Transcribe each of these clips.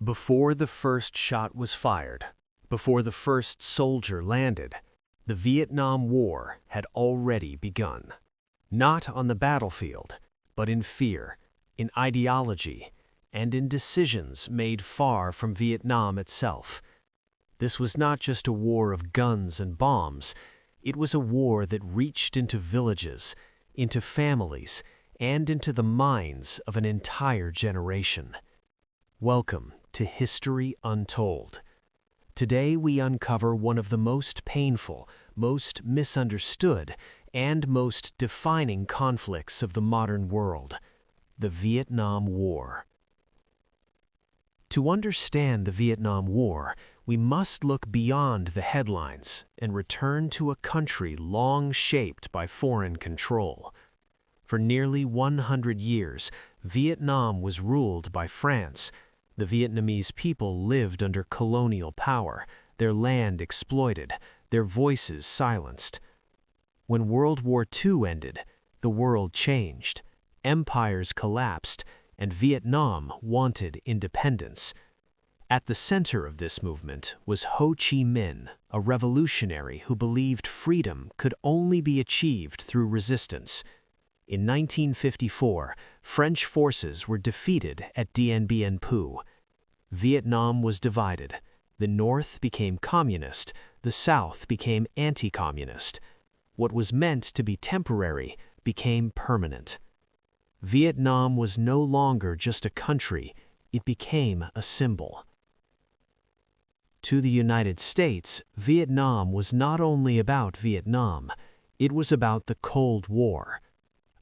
Before the first shot was fired, before the first soldier landed, the Vietnam War had already begun. Not on the battlefield, but in fear, in ideology, and in decisions made far from Vietnam itself. This was not just a war of guns and bombs, it was a war that reached into villages, into families, and into the minds of an entire generation. Welcome to History Untold. Today we uncover one of the most painful, most misunderstood, and most defining conflicts of the modern world, the Vietnam War. To understand the Vietnam War, we must look beyond the headlines and return to a country long shaped by foreign control. For nearly 100 years, Vietnam was ruled by France. The Vietnamese people lived under colonial power, their land exploited, their voices silenced. When World War II ended, the world changed. Empires collapsed, and Vietnam wanted independence. At the center of this movement was Ho Chi Minh, a revolutionary who believed freedom could only be achieved through resistance. In 1954, French forces were defeated at Dien Bien Phu. Vietnam was divided. The North became communist, the South became anti-communist. What was meant to be temporary became permanent. Vietnam was no longer just a country, it became a symbol. To the United States, Vietnam was not only about Vietnam, it was about the Cold War.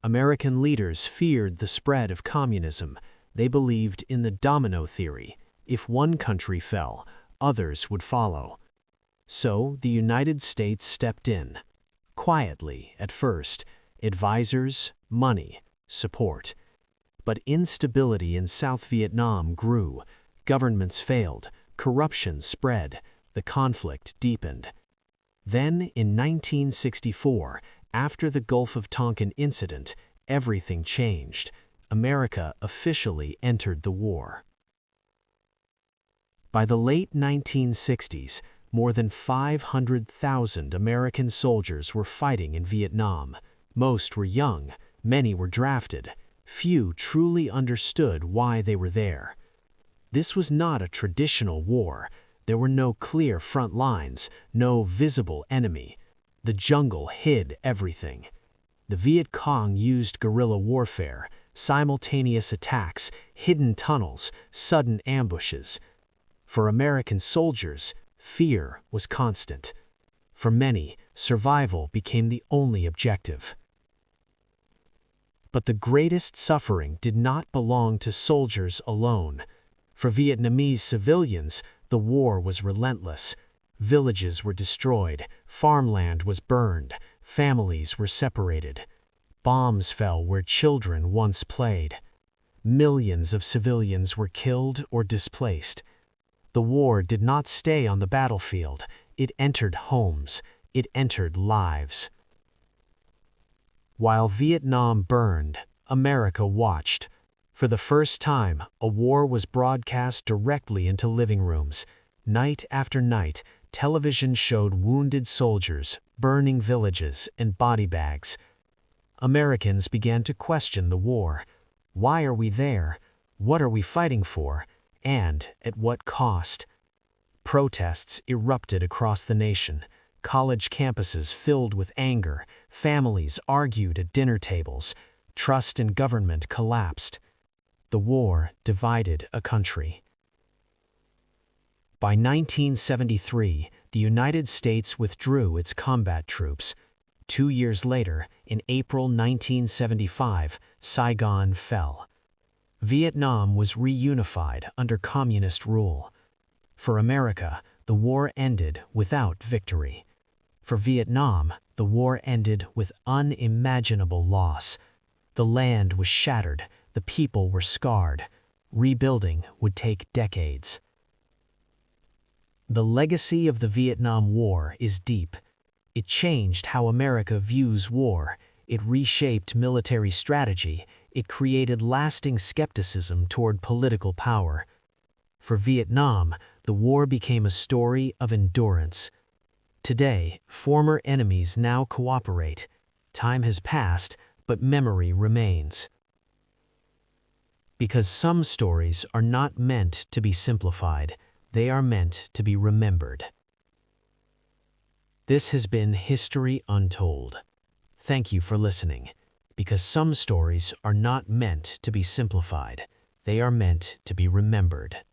American leaders feared the spread of communism. They believed in the domino theory. If one country fell, others would follow. So the United States stepped in. Quietly at first, advisors, money, support. But instability in South Vietnam grew. Governments failed, corruption spread, the conflict deepened. Then, in 1964, after the Gulf of Tonkin incident, everything changed. America officially entered the war. By the late 1960s, more than 500,000 American soldiers were fighting in Vietnam. Most were young, many were drafted. Few truly understood why they were there. This was not a traditional war. There were no clear front lines, no visible enemy. The jungle hid everything. The Viet Cong used guerrilla warfare, simultaneous attacks, hidden tunnels, sudden ambushes. For American soldiers, fear was constant. For many, survival became the only objective. But the greatest suffering did not belong to soldiers alone. For Vietnamese civilians, the war was relentless. Villages were destroyed, farmland was burned, families were separated. Bombs fell where children once played. Millions of civilians were killed or displaced. The war did not stay on the battlefield. It entered homes. It entered lives. While Vietnam burned, America watched. For the first time, a war was broadcast directly into living rooms. Night after night, television showed wounded soldiers, burning villages, and body bags. Americans began to question the war. Why are we there? What are we fighting for? And at what cost? Protests erupted across the nation. College campuses filled with anger. Families argued at dinner tables. Trust in government collapsed. The war divided a country. By 1973, the United States withdrew its combat troops. 2 years later, in April 1975, Saigon fell. Vietnam was reunified under communist rule. For America, the war ended without victory. For Vietnam, the war ended with unimaginable loss. The land was shattered, the people were scarred. Rebuilding would take decades. The legacy of the Vietnam War is deep. It changed how America views war. It reshaped military strategy. It created lasting skepticism toward political power. For Vietnam, the war became a story of endurance. Today, former enemies now cooperate. Time has passed, but memory remains. Because some stories are not meant to be simplified, they are meant to be remembered. This has been History Untold. Thank you for listening. Because some stories are not meant to be simplified, they are meant to be remembered.